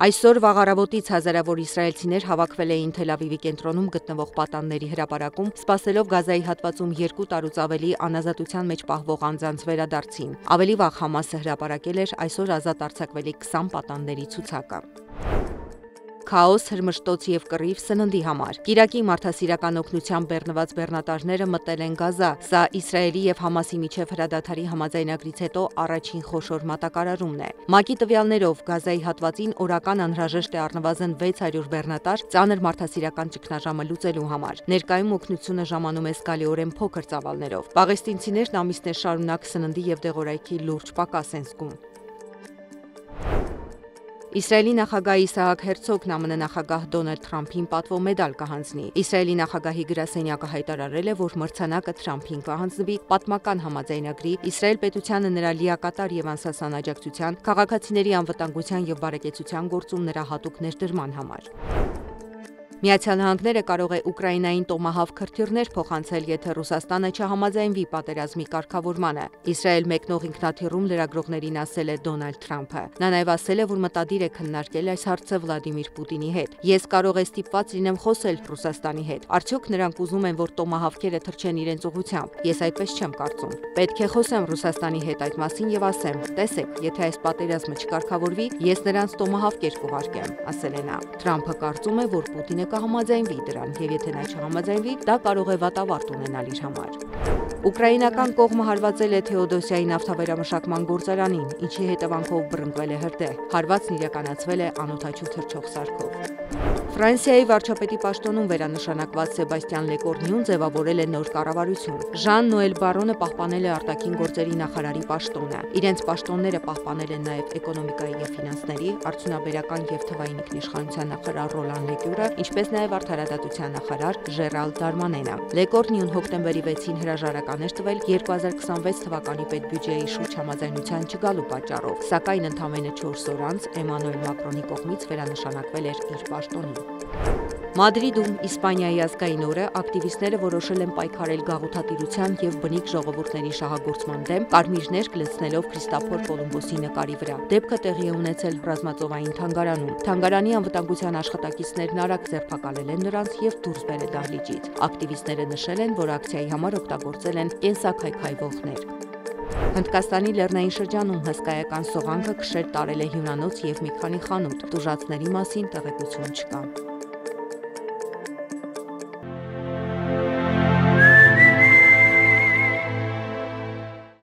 Այսօր վաղարավոտից հազարավոր իսրայելցիներ հավաքվել էին Թել Ավիվի կենտրոնում գտնվող պատանների հրապարակում, սպասելով Գազայի հատվածում 2 տարուց ավելի անազատության մեջ պահվող անձանց վերադարձին։ Ավելի վաղ Համասը հրապարակել էր այսօր ազատ արձակվելիք 20 պատանների ցուցակը։ Քաոս, հրմշտոց և կռիվ սննդի համար։ Կիրակի մարդասիրական օգնությամբ բեռնված բեռնատարները մտել են Գազա։ Սա Իսրայելի և Համասի միջև հրադադարի համաձայնագրից հետո առաջին խոշոր մատակարարումն է։ ՄԱԿ-ի տվյալներով Գազայի հատվածին օրական անհրաժեշտ է առնվազն 600 բեռնատար ծանր մարդասիրական ճգնաժամը լուծելու համար։ Ներկայում օգնությունը ժամանում է զգալիորեն փոքր ծավալներով։ Պաղեստինցիներն ամիսներ շարունակ սննդի և դեղորայքի լուրջ պակաս են զգում։ Իսրայելի նախագահ Իսահակ Հերցոգն ԱՄՆ նախագահ Դոնալդ Թրամփին պատվո-մեդալ կհանձնի։ Իսրայելի նախագահի գրասենյակը հայտարարել է, որ մրցանակը Թրամփին կհանձնվի պատմական համաձայնագրի, Իսրայել պետությանը նրա լիակատար և անսասան աջակցության, քաղաքացիների անվտանգության և բարեկեցության գործում նրա հատուկ ներդրման համար։ Միացյալ Նահանգները կարող է Ուկրաինային տոմահավ քրթիռներ փոխանցել, եթե Ռուսաստանը չհամաձայնվի պատերազմի կարգավորմանը։ Իսրայել մեկնող ինքնաթիռում լրագրողներին ասել է Դոնալդ Թրամփը։ Նա նաև ասել է, որ մտադիր է քննարկել այս հարցը Վլադիմիր Պուտինի հետ։ Ես կարող է ստիպված լինեմ խոսել Ռուսաստանի հետ։ Արդյոք նրանք ուզում են, որ տոմահավքերը թռչեն իրենց ուղղությամբ։ Ես այդպես չեմ կարծում։ Պետք է խոսեմ Ռուսաստանի հետ այդ մասին եւ ասեմ. տեսեք, եթե այս պատերազմը չկարգավորվի, ես նրանց տոմահավքեր կուղարկեմ, ասել է նա։ Թրամփը կարծում է, որ Պուտինը կհամաձայնվի դրան, եւ եթե նա չհամաձայնվի, դա կարող է վատավարտ ունենալ իր համար։ Ուկրաինական կողմը հարվածել է Թեոդոսիայի նավթավերամշակման գործարանին, ինչի հետևանքով բռնկվել է հրդեհ։ Հարվածն իրականացվել է անօդաչու թռչող սարքով։ Ֆրանսիայի վարչապետի պաշտոնում վերանշանակված Սեբաստիան Լեկորնյուն ձևավորել է նոր կառավարություն։ Ժան Նոել Բարոնը պահպանել է արտաքին գործերի նախարարի պաշտոնը։ Իրենց պաշտոնները պահպանել են նաև էկոնոմիկայի և ֆինանսների, արդյունաբերական և թվային ինքնիշխանության նախարար Ռոլան Լեկյուրը, ինչպես նաև արդարադատության նախարար Ժերալ Դարմանենը։ Լեկորնյուն հոկտեմբերի 6-ին հրաժարական էր տվել 2026 թվականի պետբյուջեի շուրջ համաձայնության չգալու պատճառով, սակայն ընդամենը 4 օր անց Էմանուել Մակրոնի կողմից վերանշանակվել էր իր պաշտոնին։ Մադրիդում Իսպանիայի ազգային օրը ակտիվիստները որոշել են պայքարել գաղութատիրության և բնիկ ժողովուրդների շահագործման դեմ, կարմիրներ լցնելով Քրիստոֆոր Կոլումբոսի նկարի վրա։ Դեպքը տեղի է ունեցել ռազմածովային թանգարանում։ Թանգարանի անվտանգության աշխատակիցներն արագ ձերբակալել են նրանց և դուրս բերել դահլիճից։ Ակտիվիստները նշել են, որ ակցիայի համար օգտագործել են կենսաքայքայվողներ։ Հնդկաստանի լեռնային շրջանում հսկայական սողանքը քշեր տարել է հյուրանոց և մի քանի խանութ։ Տուժածների մասին տեղեկություն չկա։